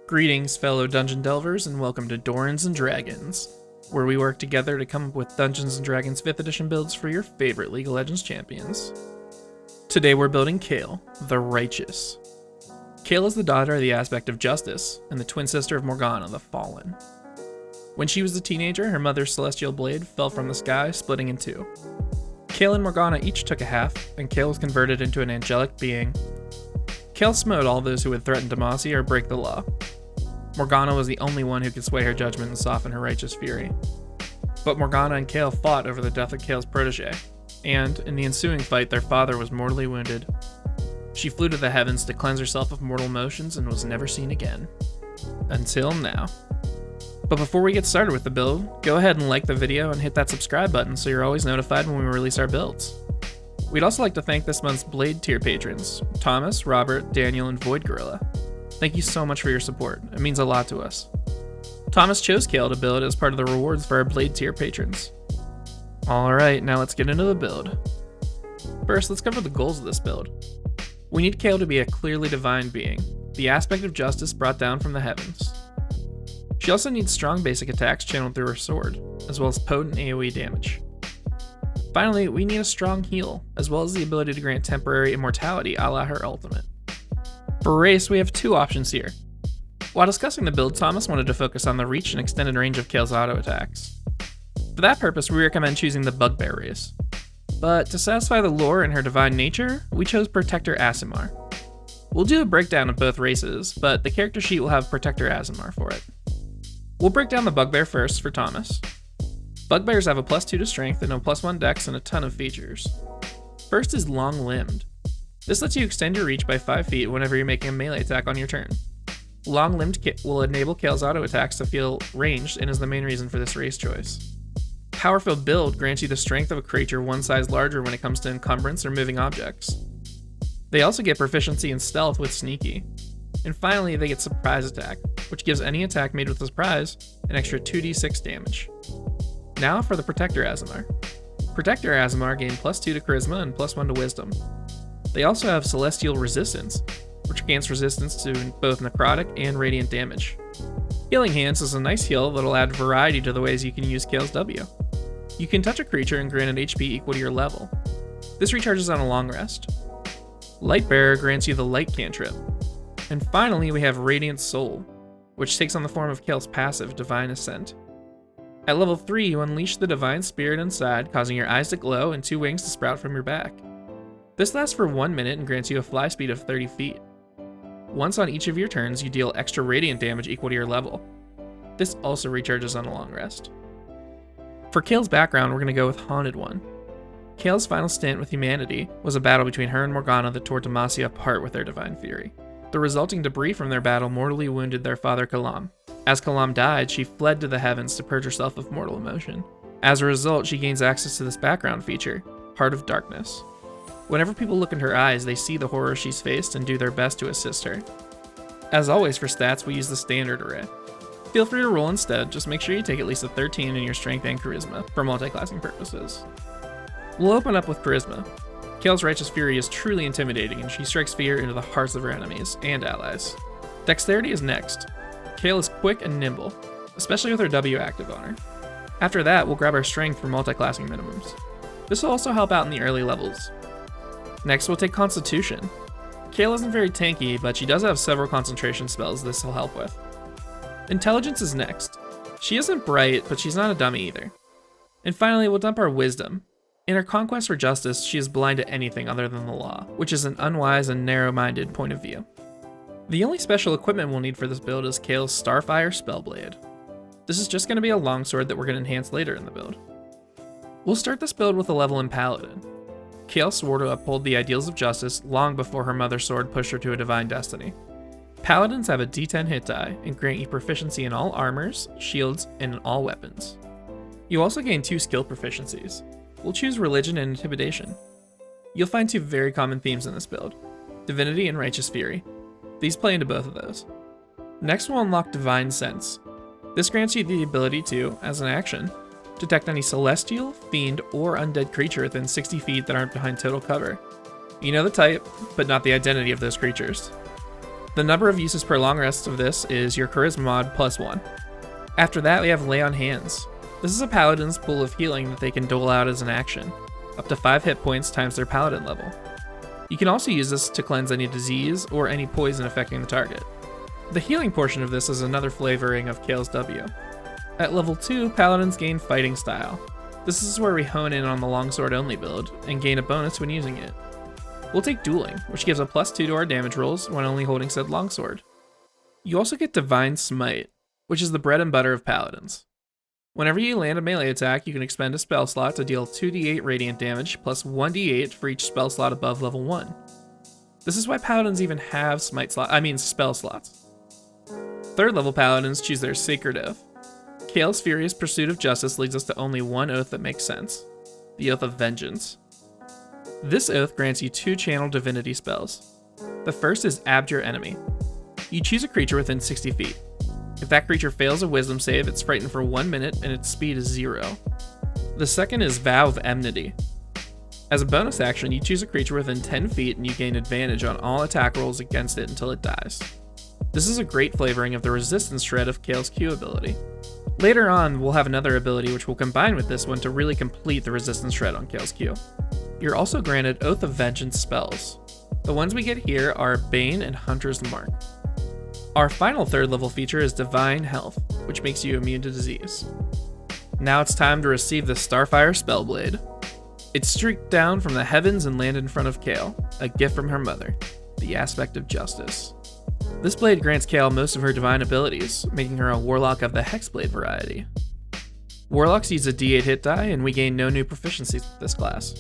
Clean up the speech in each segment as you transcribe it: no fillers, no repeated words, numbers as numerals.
Greetings, fellow Dungeon Delvers, and welcome to Dorans and Dragons, where we work together to come up with Dungeons & Dragons 5th edition builds for your favorite League of Legends champions. Today we're building Kayle, the Righteous. Kayle is the daughter of the Aspect of Justice, and the twin sister of Morgana, the Fallen. When she was a teenager, her mother's celestial blade fell from the sky, splitting in two. Kayle and Morgana each took a half, and Kayle was converted into an angelic being. Kayle smote all those who would threaten Demacia or break the law. Morgana was the only one who could sway her judgment and soften her righteous fury. But Morgana and Kayle fought over the death of Kayle's protege, and, in the ensuing fight, their father was mortally wounded. She flew to the heavens to cleanse herself of mortal motions and was never seen again. Until now. But before we get started with the build, go ahead and like the video and hit that subscribe button so you're always notified when we release our builds. We'd also like to thank this month's Blade tier patrons, Thomas, Robert, Daniel, and Void Gorilla. Thank you so much for your support, it means a lot to us. Thomas chose Kayle to build as part of the rewards for our Blade tier patrons. Alright, now let's get into the build. First, let's cover the goals of this build. We need Kayle to be a clearly divine being, the aspect of justice brought down from the heavens. She also needs strong basic attacks channeled through her sword, as well as potent AoE damage. Finally, we need a strong heal, as well as the ability to grant temporary immortality a la her ultimate. For race, we have two options here. While discussing the build, Thomas wanted to focus on the reach and extended range of Kayle's auto attacks. For that purpose, we recommend choosing the Bugbear race. But to satisfy the lore and her divine nature, we chose Protector Aasimar. We'll do a breakdown of both races, but the character sheet will have Protector Aasimar for it. We'll break down the Bugbear first for Thomas. Bugbears have a +2 to strength and a +1 dex and a ton of features. First is Long-Limbed. This lets you extend your reach by 5 feet whenever you're making a melee attack on your turn. Long-Limbed will enable Kayle's auto attacks to feel ranged and is the main reason for this race choice. Power-Filled Build grants you the strength of a creature one size larger when it comes to encumbrance or moving objects. They also get proficiency in stealth with Sneaky. And finally, they get Surprise Attack, which gives any attack made with a surprise an extra 2d6 damage. Now for the Protector Aasimar. Protector Aasimar gain +2 to Charisma and +1 to Wisdom. They also have Celestial Resistance, which grants resistance to both necrotic and radiant damage. Healing Hands is a nice heal that'll add variety to the ways you can use Kayle's W. You can touch a creature and grant an HP equal to your level. This recharges on a long rest. Lightbearer grants you the Light cantrip. And finally, we have Radiant Soul, which takes on the form of Kayle's passive, Divine Ascent. At level 3, you unleash the Divine Spirit inside, causing your eyes to glow and 2 wings to sprout from your back. This lasts for 1 minute and grants you a fly speed of 30 feet. Once on each of your turns, you deal extra radiant damage equal to your level. This also recharges on a long rest. For Kayle's background, we're going to go with Haunted One. Kayle's final stint with humanity was a battle between her and Morgana that tore Demacia apart with their divine fury. The resulting debris from their battle mortally wounded their father Kalam. As Kalam died, she fled to the heavens to purge herself of mortal emotion. As a result, she gains access to this background feature, Heart of Darkness. Whenever people look into her eyes, they see the horror she's faced and do their best to assist her. As always for stats, we use the standard array. Feel free to roll instead, just make sure you take at least a 13 in your strength and charisma for multi-classing purposes. We'll open up with charisma. Kayle's righteous fury is truly intimidating and she strikes fear into the hearts of her enemies and allies. Dexterity is next. Kayle is quick and nimble, especially with her W active on her. After that, we'll grab our strength for multi-classing minimums. This will also help out in the early levels. Next, we'll take Constitution. Kayle isn't very tanky, but she does have several concentration spells this will help with. Intelligence is next. She isn't bright, but she's not a dummy either. And finally, we'll dump our Wisdom. In her conquest for justice, she is blind to anything other than the law, which is an unwise and narrow-minded point of view. The only special equipment we'll need for this build is Kayle's Starfire Spellblade. This is just going to be a longsword that we're going to enhance later in the build. We'll start this build with a level in Paladin. Kayle swore to uphold the ideals of justice long before her mother's sword pushed her to a divine destiny. Paladins have a D10 hit die and grant you proficiency in all armors, shields, and in all weapons. You also gain 2 skill proficiencies. We'll choose Religion and Intimidation. You'll find 2 very common themes in this build, Divinity and Righteous Fury. These play into both of those. Next we'll unlock Divine Sense. This grants you the ability to, as an action, detect any celestial, fiend, or undead creature within 60 feet that aren't behind total cover. You know the type, but not the identity of those creatures. The number of uses per long rest of this is your Charisma mod +1. After that, we have Lay on Hands. This is a Paladin's pool of healing that they can dole out as an action, up to 5 hit points times their Paladin level. You can also use this to cleanse any disease or any poison affecting the target. The healing portion of this is another flavoring of Kayle's W. At level 2, Paladins gain Fighting Style. This is where we hone in on the longsword only build, and gain a bonus when using it. We'll take Dueling, which gives a +2 to our damage rolls when only holding said longsword. You also get Divine Smite, which is the bread and butter of Paladins. Whenever you land a melee attack, you can expend a spell slot to deal 2d8 radiant damage plus 1d8 for each spell slot above level 1. This is why Paladins even have spell slots. Third level Paladins choose their Sacred Oath. Kayle's furious pursuit of justice leads us to only one oath that makes sense, the Oath of Vengeance. This oath grants you 2 channel divinity spells. The first is Abjure Enemy. You choose a creature within 60 feet. If that creature fails a wisdom save, it's frightened for 1 minute and its speed is 0. The second is Vow of Enmity. As a bonus action, you choose a creature within 10 feet and you gain advantage on all attack rolls against it until it dies. This is a great flavoring of the resistance shred of Kayle's Q ability. Later on, we'll have another ability which will combine with this one to really complete the resistance shred on Kayle's Q. You're also granted Oath of Vengeance spells. The ones we get here are Bane and Hunter's Mark. Our final 3rd level feature is Divine Health, which makes you immune to disease. Now it's time to receive the Starfire Spellblade. It streaked down from the heavens and landed in front of Kayle, a gift from her mother, the aspect of justice. This blade grants Kayle most of her divine abilities, making her a Warlock of the Hexblade variety. Warlocks use a d8 hit die, and we gain no new proficiencies with this class.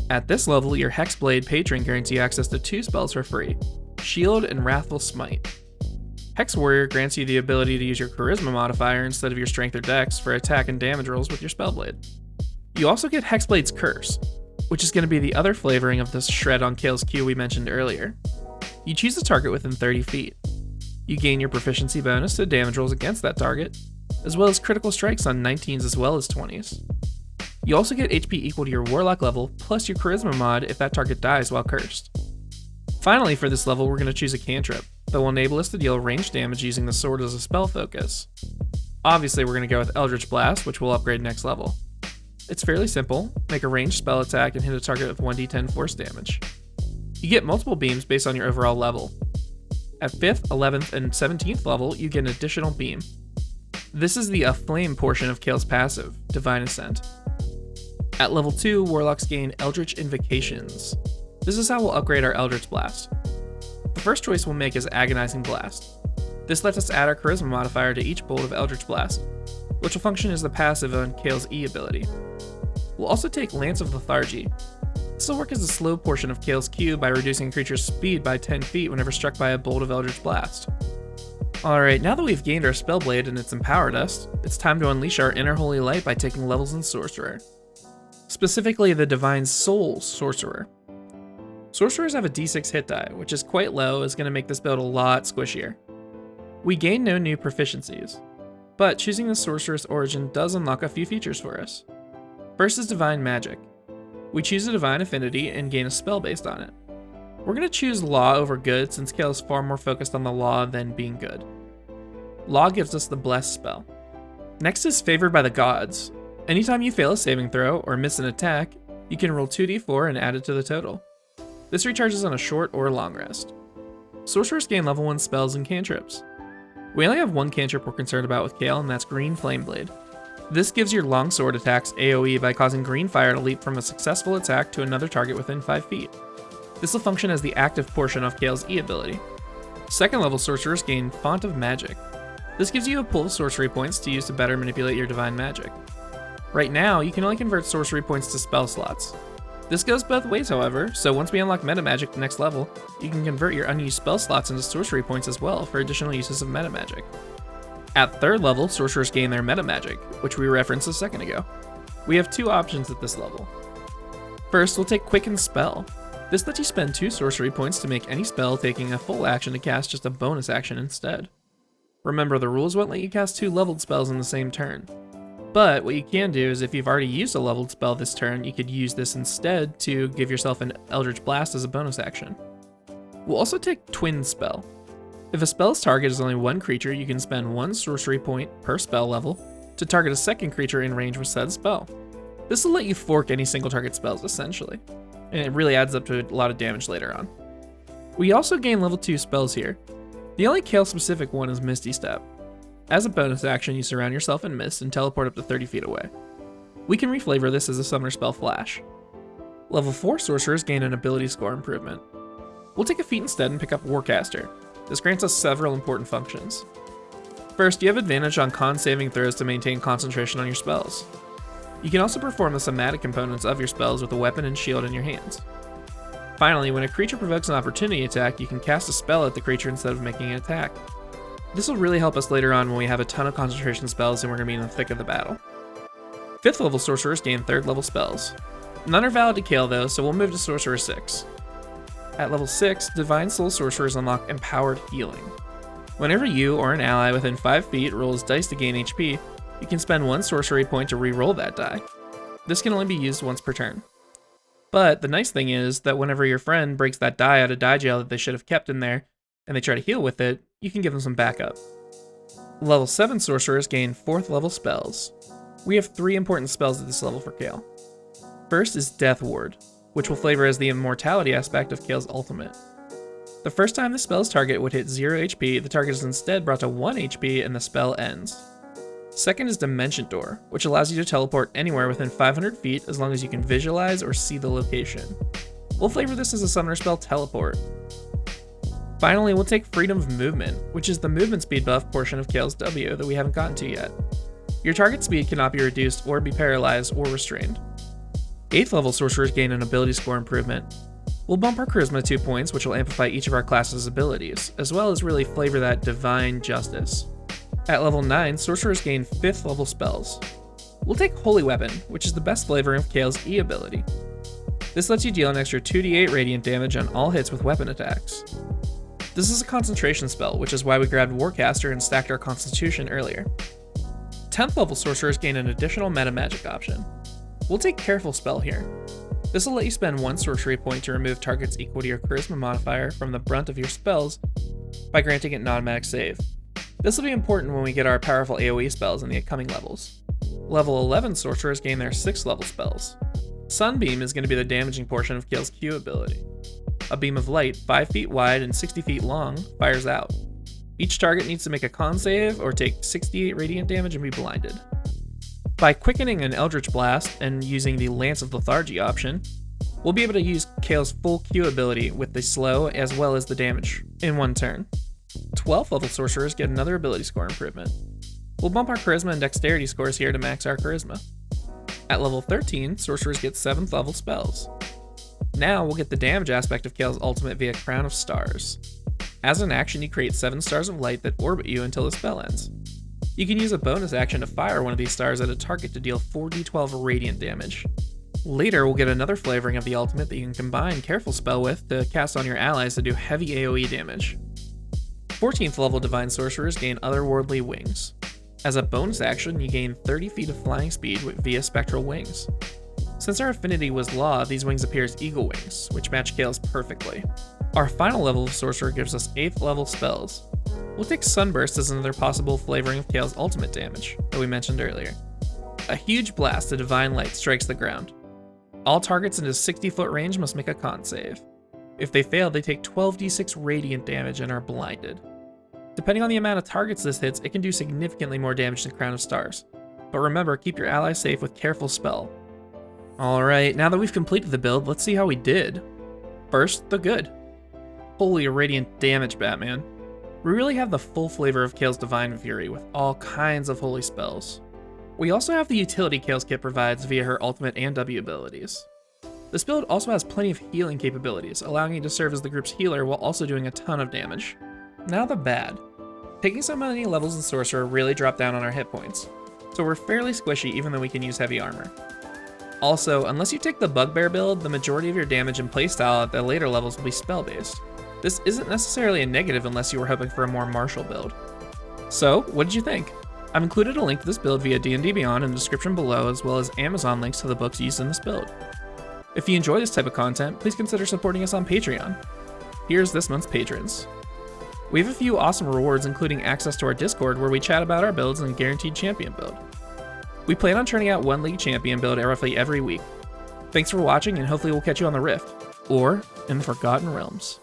At this level, your Hexblade patron grants you access to 2 spells for free, Shield and Wrathful Smite. Hex Warrior grants you the ability to use your Charisma modifier instead of your Strength or Dex for attack and damage rolls with your Spellblade. You also get Hexblade's Curse, which is going to be the other flavoring of this shred on Kayle's Q we mentioned earlier. You choose a target within 30 feet. You gain your proficiency bonus to damage rolls against that target, as well as critical strikes on 19s as well as 20s. You also get HP equal to your Warlock level plus your Charisma mod if that target dies while cursed. Finally, for this level, we're going to choose a cantrip that will enable us to deal ranged damage using the sword as a spell focus. Obviously, we're going to go with Eldritch Blast, which we'll upgrade next level. It's fairly simple. Make a ranged spell attack and hit a target with 1d10 force damage. You get multiple beams based on your overall level. At 5th, 11th, and 17th level, you get an additional beam. This is the Aflame portion of Kayle's passive, Divine Ascent. At level 2, Warlocks gain Eldritch Invocations. This is how we'll upgrade our Eldritch Blast. The first choice we'll make is Agonizing Blast. This lets us add our Charisma modifier to each bolt of Eldritch Blast, which will function as the passive on Kayle's E ability. We'll also take Lance of Lethargy. This will work as the slow portion of Kayle's Q by reducing a creature's speed by 10 feet whenever struck by a bolt of Eldritch Blast. Alright, now that we've gained our Spellblade and it's empowered us, it's time to unleash our Inner Holy Light by taking levels in Sorcerer. Specifically the Divine Soul Sorcerer. Sorcerers have a d6 hit die, which is quite low, is going to make this build a lot squishier. We gain no new proficiencies, but choosing the Sorcerer's origin does unlock a few features for us. First is Divine Magic. We choose a Divine Affinity and gain a spell based on it. We're going to choose Law over Good since Kayle is far more focused on the Law than being good. Law gives us the Bless spell. Next is Favored by the Gods. Anytime you fail a saving throw or miss an attack, you can roll 2d4 and add it to the total. This recharges on a short or long rest. Sorcerers gain level 1 spells and cantrips. We only have one cantrip we're concerned about with Kayle, and that's Green Flame Blade. This gives your longsword attacks AoE by causing green fire to leap from a successful attack to another target within 5 feet. This will function as the active portion of Kayle's E ability. Second level sorcerers gain Font of Magic. This gives you a pool of sorcery points to use to better manipulate your divine magic. Right now, you can only convert sorcery points to spell slots. This goes both ways, however, so once we unlock meta magic the next level, you can convert your unused spell slots into sorcery points as well for additional uses of meta magic. At 3rd level, sorcerers gain their meta magic, which we referenced a second ago. We have 2 options at this level. First, we'll take Quicken Spell. This lets you spend 2 sorcery points to make any spell, taking a full action to cast just a bonus action instead. Remember, the rules won't let you cast 2 leveled spells in the same turn. But what you can do is if you've already used a leveled spell this turn, you could use this instead to give yourself an Eldritch Blast as a bonus action. We'll also take Twin Spell. If a spell's target is only one creature, you can spend 1 sorcery point per spell level to target a second creature in range with said spell. This will let you fork any single target spells essentially, and it really adds up to a lot of damage later on. We also gain level 2 spells here. The only Kayle specific one is Misty Step. As a bonus action, you surround yourself in mist and teleport up to 30 feet away. We can reflavor this as a summoner spell Flash. Level 4 sorcerers gain an ability score improvement. We'll take a feat instead and pick up Warcaster. This grants us several important functions. First, you have advantage on con saving throws to maintain concentration on your spells. You can also perform the somatic components of your spells with a weapon and shield in your hands. Finally, when a creature provokes an opportunity attack, you can cast a spell at the creature instead of making an attack. This will really help us later on when we have a ton of concentration spells and we're going to be in the thick of the battle. 5th level sorcerers gain 3rd level spells. None are valid to Kayle though, so we'll move to Sorcerer 6. At level 6, Divine Soul Sorcerers unlock Empowered Healing. Whenever you or an ally within 5 feet rolls dice to gain HP, you can spend 1 sorcery point to re-roll that die. This can only be used once per turn. But the nice thing is that whenever your friend breaks that die out of die jail that they should have kept in there, and they try to heal with it, you can give them some backup. Level 7 sorcerers gain 4th level spells. We have 3 important spells at this level for Kayle. First is Death Ward, which will flavor as the immortality aspect of Kayle's ultimate. The first time the spell's target would hit 0 HP, the target is instead brought to 1 HP and the spell ends. Second is Dimension Door, which allows you to teleport anywhere within 500 feet as long as you can visualize or see the location. We'll flavor this as a summoner spell Teleport. Finally, we'll take Freedom of Movement, which is the movement speed buff portion of Kayle's W that we haven't gotten to yet. Your target speed cannot be reduced or be paralyzed or restrained. 8th level sorcerers gain an ability score improvement. We'll bump our charisma 2 points, which will amplify each of our class's abilities, as well as really flavor that divine justice. At level 9, sorcerers gain 5th level spells. We'll take Holy Weapon, which is the best flavor of Kayle's E ability. This lets you deal an extra 2d8 radiant damage on all hits with weapon attacks. This is a concentration spell, which is why we grabbed Warcaster and stacked our Constitution earlier. 10th level sorcerers gain an additional meta magic option. We'll take Careful Spell here. This will let you spend 1 sorcery point to remove targets equal to your charisma modifier from the brunt of your spells by granting it non-magic save. This will be important when we get our powerful AoE spells in the upcoming levels. Level 11 sorcerers gain their 6th level spells. Sunbeam is going to be the damaging portion of Kayle's Q ability. A beam of light 5 feet wide and 60 feet long fires out. Each target needs to make a con save or take 68 radiant damage and be blinded. By quickening an Eldritch Blast and using the Lance of Lethargy option, we'll be able to use Kayle's full Q ability with the slow as well as the damage in one turn. 12th level sorcerers get another ability score improvement. We'll bump our charisma and dexterity scores here to max our charisma. At level 13, sorcerers get 7th level spells. Now we'll get the damage aspect of Kayle's ultimate via Crown of Stars. As an action, you create 7 stars of light that orbit you until the spell ends. You can use a bonus action to fire one of these stars at a target to deal 4d12 radiant damage. Later, we'll get another flavoring of the ultimate that you can combine Careful Spell with to cast on your allies to do heavy AoE damage. 14th level Divine Sorcerers gain Otherworldly Wings. As a bonus action, you gain 30 feet of flying speed via Spectral Wings. Since our affinity was Law, these wings appear as Eagle Wings, which match Kayle's perfectly. Our final level of Sorcerer gives us 8th level spells. We'll take Sunburst as another possible flavoring of Kayle's ultimate damage that we mentioned earlier. A huge blast of Divine Light strikes the ground. All targets in a 60-foot range must make a con save. If they fail, they take 12d6 radiant damage and are blinded. Depending on the amount of targets this hits, it can do significantly more damage than Crown of Stars. But remember, keep your allies safe with Careful Spell. Alright, now that we've completed the build, let's see how we did. First, the good. Holy radiant damage, Batman. We really have the full flavor of Kayle's Divine Fury with all kinds of holy spells. We also have the utility Kayle's kit provides via her ultimate and W abilities. This build also has plenty of healing capabilities, allowing you to serve as the group's healer while also doing a ton of damage. Now the bad. Taking so many levels in Sorcerer really dropped down on our hit points, so we're fairly squishy even though we can use heavy armor. Also, unless you take the Bugbear build, the majority of your damage and playstyle at the later levels will be spell-based. This isn't necessarily a negative unless you were hoping for a more martial build. So, what did you think? I've included a link to this build via D&D Beyond in the description below, as well as Amazon links to the books used in this build. If you enjoy this type of content, please consider supporting us on Patreon. Here's this month's patrons. We have a few awesome rewards, including access to our Discord where we chat about our builds and guaranteed champion build. We plan on turning out one league champion build roughly every week. Thanks for watching, and hopefully we'll catch you on the Rift, or in the Forgotten Realms.